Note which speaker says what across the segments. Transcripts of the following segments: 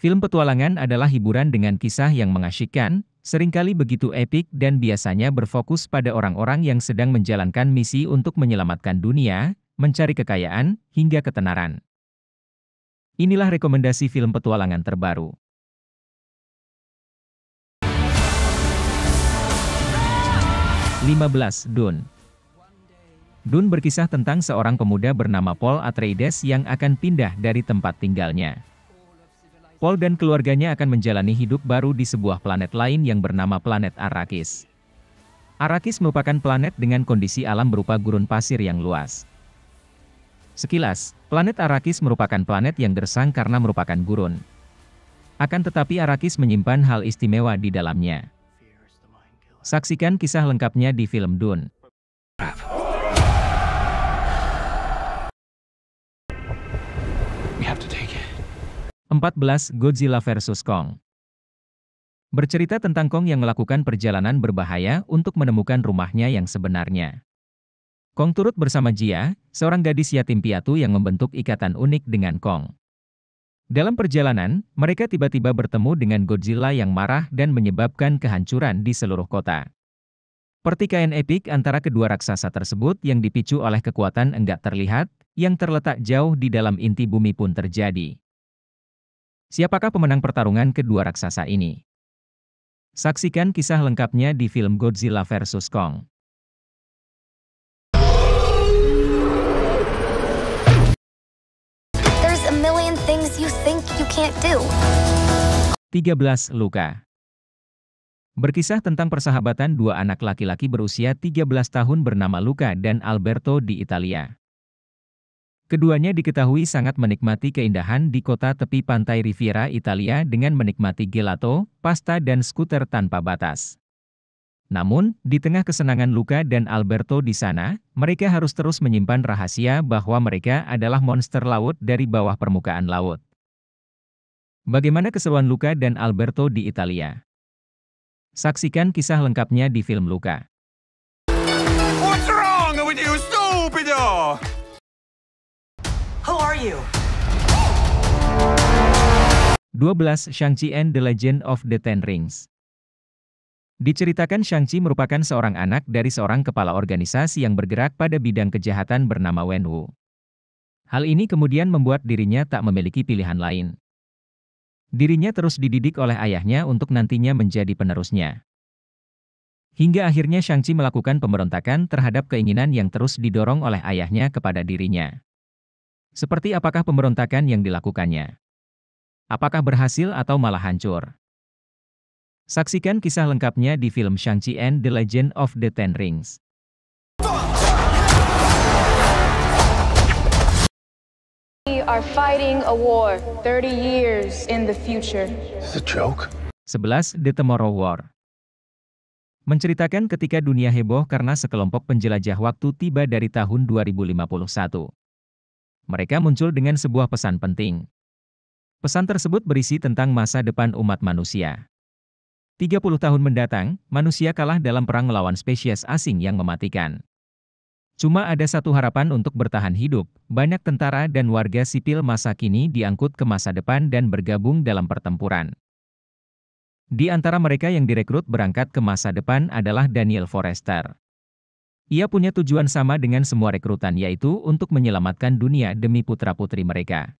Speaker 1: Film petualangan adalah hiburan dengan kisah yang mengasyikkan, seringkali begitu epik dan biasanya berfokus pada orang-orang yang sedang menjalankan misi untuk menyelamatkan dunia, mencari kekayaan, hingga ketenaran. Inilah rekomendasi film petualangan terbaru. 15. Dune. Dune berkisah tentang seorang pemuda bernama Paul Atreides yang akan pindah dari tempat tinggalnya. Paul dan keluarganya akan menjalani hidup baru di sebuah planet lain yang bernama planet Arrakis. Arrakis merupakan planet dengan kondisi alam berupa gurun pasir yang luas. Sekilas, planet Arrakis merupakan planet yang gersang karena merupakan gurun. Akan tetapi Arrakis menyimpan hal istimewa di dalamnya. Saksikan kisah lengkapnya di film Dune. 14. Godzilla vs Kong. Bercerita tentang Kong yang melakukan perjalanan berbahaya untuk menemukan rumahnya yang sebenarnya. Kong turut bersama Jia, seorang gadis yatim piatu yang membentuk ikatan unik dengan Kong. Dalam perjalanan, mereka tiba-tiba bertemu dengan Godzilla yang marah dan menyebabkan kehancuran di seluruh kota. Pertikaian epik antara kedua raksasa tersebut yang dipicu oleh kekuatan enggak terlihat, yang terletak jauh di dalam inti bumi pun terjadi. Siapakah pemenang pertarungan kedua raksasa ini? Saksikan kisah lengkapnya di film Godzilla vs Kong. 13. Luka. Berkisah tentang persahabatan dua anak laki-laki berusia 13 tahun bernama Luca dan Alberto di Italia. Keduanya diketahui sangat menikmati keindahan di kota tepi pantai Riviera Italia dengan menikmati gelato, pasta dan skuter tanpa batas. Namun, di tengah kesenangan Luca dan Alberto di sana, mereka harus terus menyimpan rahasia bahwa mereka adalah monster laut dari bawah permukaan laut. Bagaimana keseruan Luca dan Alberto di Italia? Saksikan kisah lengkapnya di film Luca.
Speaker 2: What's wrong with you, stupido?
Speaker 3: Who are you?
Speaker 1: 12. Shang-Chi and the Legend of the Ten Rings. Diceritakan Shang-Chi merupakan seorang anak dari seorang kepala organisasi yang bergerak pada bidang kejahatan bernama Wen Wu. Hal ini kemudian membuat dirinya tak memiliki pilihan lain. Dirinya terus dididik oleh ayahnya untuk nantinya menjadi penerusnya. Hingga akhirnya Shang-Chi melakukan pemberontakan terhadap keinginan yang terus didorong oleh ayahnya kepada dirinya. Seperti apakah pemberontakan yang dilakukannya? Apakah berhasil atau malah hancur? Saksikan kisah lengkapnya di film Shang-Chi and the Legend of the Ten Rings.
Speaker 4: We are fighting a war 30 years in the future.
Speaker 2: Is this a joke?
Speaker 1: 11. The Tomorrow War. Menceritakan ketika dunia heboh karena sekelompok penjelajah waktu tiba dari tahun 2051. Mereka muncul dengan sebuah pesan penting. Pesan tersebut berisi tentang masa depan umat manusia. 30 tahun mendatang, manusia kalah dalam perang melawan spesies asing yang mematikan. Cuma ada satu harapan untuk bertahan hidup, banyak tentara dan warga sipil masa kini diangkut ke masa depan dan bergabung dalam pertempuran. Di antara mereka yang direkrut berangkat ke masa depan adalah Daniel Forrester. Ia punya tujuan sama dengan semua rekrutan, yaitu untuk menyelamatkan dunia demi putra-putri mereka.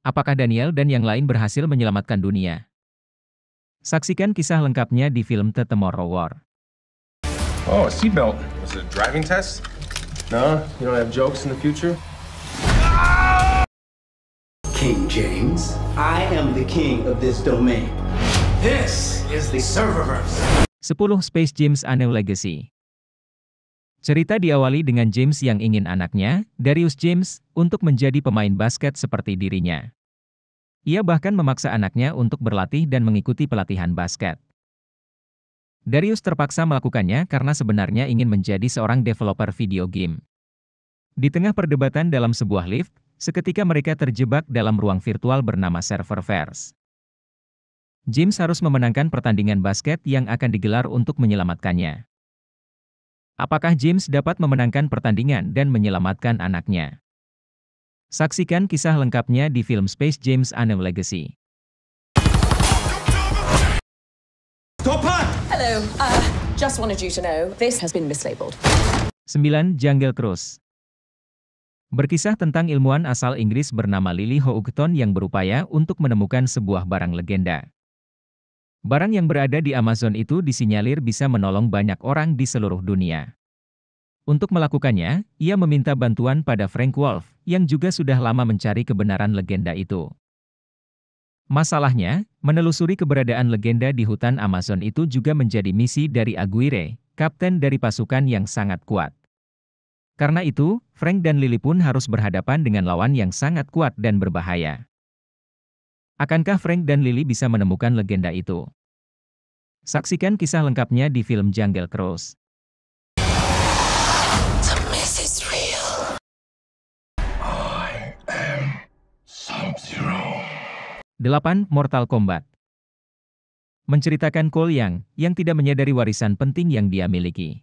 Speaker 1: Apakah Daniel dan yang lain berhasil menyelamatkan dunia? Saksikan kisah lengkapnya di film The Tomorrow War.
Speaker 2: Oh, a seatbelt. Was it a driving test? No? You don't have jokes in the future?
Speaker 5: King James, I am the king of this domain. This is the Serververse.
Speaker 1: 10. Space James: A New Legacy. Cerita diawali dengan James yang ingin anaknya, Darius James, untuk menjadi pemain basket seperti dirinya. Ia bahkan memaksa anaknya untuk berlatih dan mengikuti pelatihan basket. Darius terpaksa melakukannya karena sebenarnya ingin menjadi seorang developer video game. Di tengah perdebatan dalam sebuah lift, seketika mereka terjebak dalam ruang virtual bernama Serververse. James harus memenangkan pertandingan basket yang akan digelar untuk menyelamatkannya. Apakah James dapat memenangkan pertandingan dan menyelamatkan anaknya? Saksikan kisah lengkapnya di film Space James: A New Legacy.
Speaker 3: Hello. Just wanted you to know this has been mislabeled.
Speaker 1: 9. Jungle Cruise. Berkisah tentang ilmuwan asal Inggris bernama Lily Houghton yang berupaya untuk menemukan sebuah barang legenda. Barang yang berada di Amazon itu disinyalir bisa menolong banyak orang di seluruh dunia. Untuk melakukannya, ia meminta bantuan pada Frank Wolf, yang juga sudah lama mencari kebenaran legenda itu. Masalahnya, menelusuri keberadaan legenda di hutan Amazon itu juga menjadi misi dari Aguirre, kapten dari pasukan yang sangat kuat. Karena itu, Frank dan Lily pun harus berhadapan dengan lawan yang sangat kuat dan berbahaya. Akankah Frank dan Lily bisa menemukan legenda itu? Saksikan kisah lengkapnya di film Jungle Cruise. 8. Mortal Kombat. Menceritakan Cole Young, yang tidak menyadari warisan penting yang dia miliki.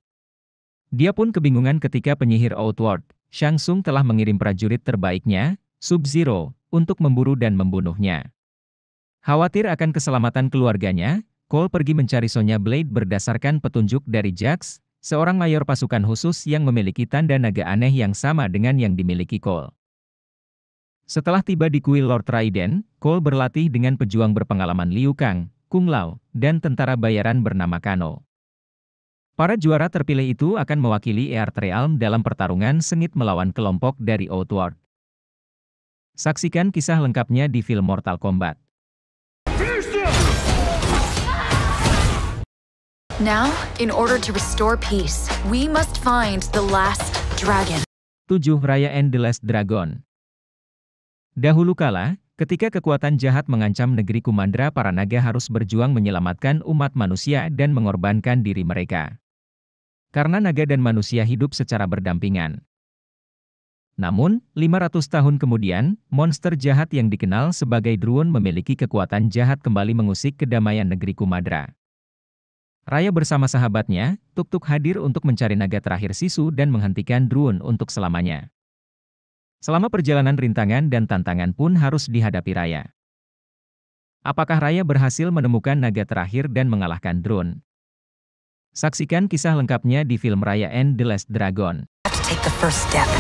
Speaker 1: Dia pun kebingungan ketika penyihir Outworld, Shang Tsung telah mengirim prajurit terbaiknya, Sub-Zero, untuk memburu dan membunuhnya. Khawatir akan keselamatan keluarganya, Cole pergi mencari Sonya Blade berdasarkan petunjuk dari Jax, seorang mayor pasukan khusus yang memiliki tanda naga aneh yang sama dengan yang dimiliki Cole. Setelah tiba di kuil Lord Raiden, Cole berlatih dengan pejuang berpengalaman Liu Kang, Kung Lao, dan tentara bayaran bernama Kano. Para juara terpilih itu akan mewakili Earthrealm dalam pertarungan sengit melawan kelompok dari Outworld. Saksikan kisah lengkapnya di film Mortal Kombat.
Speaker 6: Now, in order to restore peace, we must find the last dragon.
Speaker 1: 7. Raya and the Last Dragon. Dahulu kala, ketika kekuatan jahat mengancam negeri Kumandra, para naga harus berjuang menyelamatkan umat manusia dan mengorbankan diri mereka. Karena naga dan manusia hidup secara berdampingan. Namun, 500 tahun kemudian, monster jahat yang dikenal sebagai Druun memiliki kekuatan jahat kembali mengusik kedamaian negeri Kumandra. Raya bersama sahabatnya, Tuk-Tuk hadir untuk mencari naga terakhir Sisu dan menghentikan Druun untuk selamanya. Selama perjalanan rintangan dan tantangan pun harus dihadapi Raya. Apakah Raya berhasil menemukan naga terakhir dan mengalahkan Druun? Saksikan kisah lengkapnya di film Raya and the Last Dragon.
Speaker 3: Take the first step.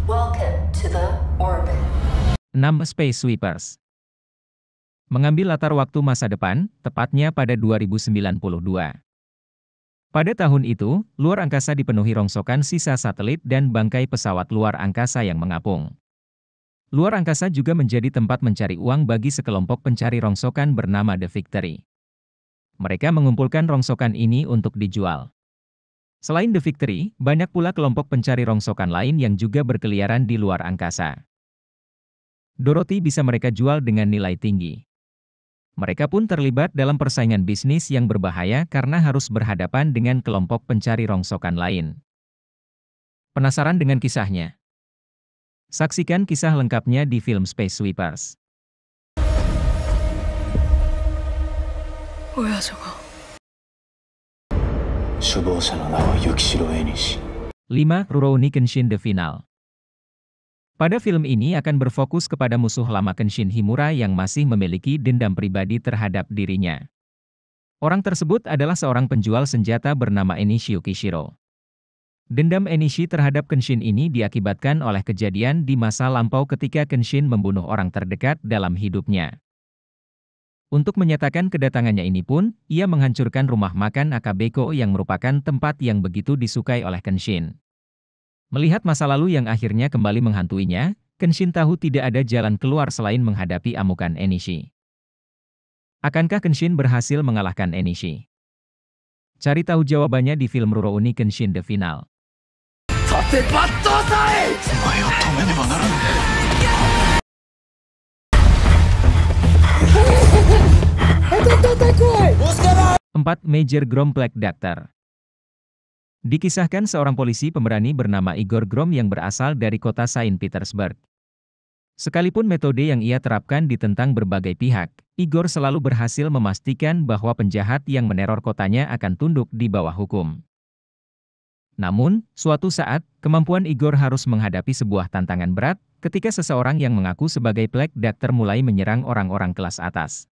Speaker 3: Welcome to the orbit.
Speaker 1: 6. Space Sweepers. Mengambil latar waktu masa depan, tepatnya pada 2092. Pada tahun itu, luar angkasa dipenuhi rongsokan sisa satelit dan bangkai pesawat luar angkasa yang mengapung. Luar angkasa juga menjadi tempat mencari uang bagi sekelompok pencari rongsokan bernama The Victory. Mereka mengumpulkan rongsokan ini untuk dijual. Selain The Victory, banyak pula kelompok pencari rongsokan lain yang juga berkeliaran di luar angkasa. Dorothy bisa mereka jual dengan nilai tinggi. Mereka pun terlibat dalam persaingan bisnis yang berbahaya karena harus berhadapan dengan kelompok pencari rongsokan lain. Penasaran dengan kisahnya? Saksikan kisah lengkapnya di film Space Sweepers. 5. Rurouni Kenshin The Final. Pada film ini akan berfokus kepada musuh lama Kenshin Himura yang masih memiliki dendam pribadi terhadap dirinya. Orang tersebut adalah seorang penjual senjata bernama Enishi Yukishiro. Dendam Enishi terhadap Kenshin ini diakibatkan oleh kejadian di masa lampau ketika Kenshin membunuh orang terdekat dalam hidupnya. Untuk menyatakan kedatangannya ini pun, ia menghancurkan rumah makan Akabeko yang merupakan tempat yang begitu disukai oleh Kenshin. Melihat masa lalu yang akhirnya kembali menghantuinya, Kenshin tahu tidak ada jalan keluar selain menghadapi amukan Enishi. Akankah Kenshin berhasil mengalahkan Enishi? Cari tahu jawabannya di film Rurouni Kenshin The Final. 4. Major Grom Black Doctor. Dikisahkan seorang polisi pemberani bernama Igor Grom yang berasal dari kota Saint Petersburg. Sekalipun metode yang ia terapkan ditentang berbagai pihak, Igor selalu berhasil memastikan bahwa penjahat yang meneror kotanya akan tunduk di bawah hukum. Namun, suatu saat, kemampuan Igor harus menghadapi sebuah tantangan berat, ketika seseorang yang mengaku sebagai Black Doctor mulai menyerang orang-orang kelas atas.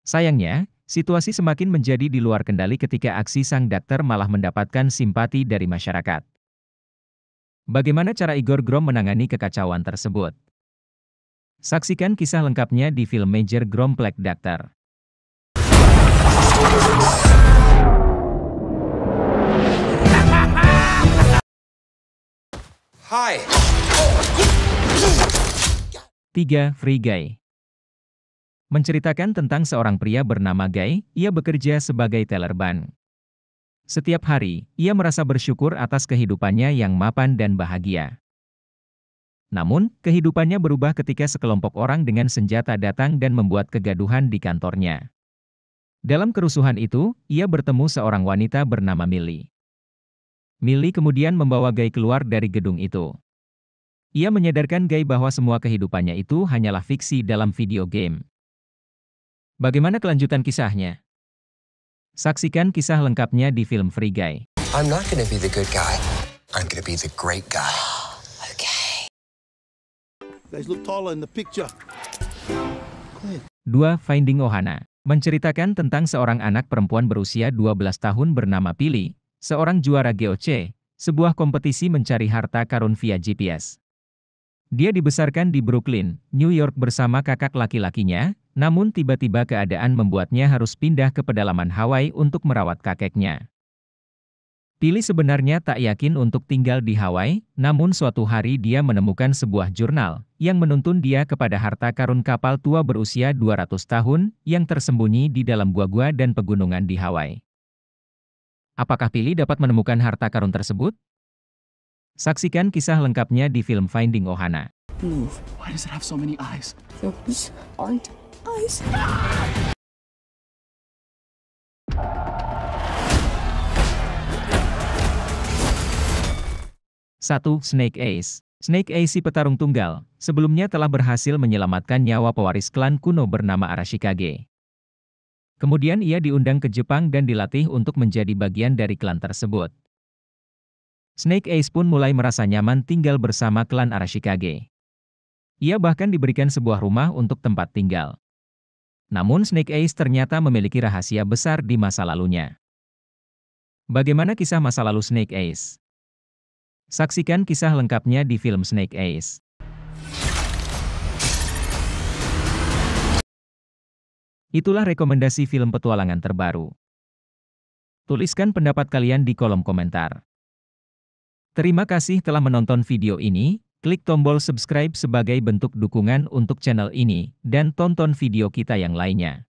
Speaker 1: Sayangnya, situasi semakin menjadi di luar kendali ketika aksi sang dokter malah mendapatkan simpati dari masyarakat. Bagaimana cara Igor Grom menangani kekacauan tersebut? Saksikan kisah lengkapnya di film Major Grom Black Doctor.
Speaker 7: Hi.
Speaker 1: 3. Free Guy. Menceritakan tentang seorang pria bernama Guy, ia bekerja sebagai teller ban. Setiap hari, ia merasa bersyukur atas kehidupannya yang mapan dan bahagia. Namun, kehidupannya berubah ketika sekelompok orang dengan senjata datang dan membuat kegaduhan di kantornya. Dalam kerusuhan itu, ia bertemu seorang wanita bernama Millie. Millie kemudian membawa Guy keluar dari gedung itu. Ia menyadarkan Guy bahwa semua kehidupannya itu hanyalah fiksi dalam video game. Bagaimana kelanjutan kisahnya? Saksikan kisah lengkapnya di film Free Guy.
Speaker 7: I'm not gonna be the good guy. I'm gonna be the great guy.
Speaker 3: Okay.
Speaker 8: Guys look taller in the picture.
Speaker 1: 2. Finding Ohana. Menceritakan tentang seorang anak perempuan berusia 12 tahun bernama Pili, seorang juara GOC, sebuah kompetisi mencari harta karun via GPS. Dia dibesarkan di Brooklyn, New York bersama kakak laki-lakinya, namun tiba-tiba keadaan membuatnya harus pindah ke pedalaman Hawaii untuk merawat kakeknya. Pili sebenarnya tak yakin untuk tinggal di Hawaii, namun suatu hari dia menemukan sebuah jurnal yang menuntun dia kepada harta karun kapal tua berusia 200 tahun yang tersembunyi di dalam gua-gua dan pegunungan di Hawaii. Apakah Pili dapat menemukan harta karun tersebut? Saksikan kisah lengkapnya di film Finding Ohana.
Speaker 8: Move. Why does it have so many eyes?
Speaker 3: Those aren't eyes.
Speaker 1: 1. Snake Eyes. Snake Eyes si petarung tunggal, sebelumnya telah berhasil menyelamatkan nyawa pewaris klan kuno bernama Arashikage. Kemudian ia diundang ke Jepang dan dilatih untuk menjadi bagian dari klan tersebut. Snake Eyes pun mulai merasa nyaman tinggal bersama klan Arashikage. Ia bahkan diberikan sebuah rumah untuk tempat tinggal. Namun Snake Eyes ternyata memiliki rahasia besar di masa lalunya. Bagaimana kisah masa lalu Snake Eyes? Saksikan kisah lengkapnya di film Snake Eyes. Itulah rekomendasi film petualangan terbaru. Tuliskan pendapat kalian di kolom komentar. Terima kasih telah menonton video ini, klik tombol subscribe sebagai bentuk dukungan untuk channel ini, dan tonton video kita yang lainnya.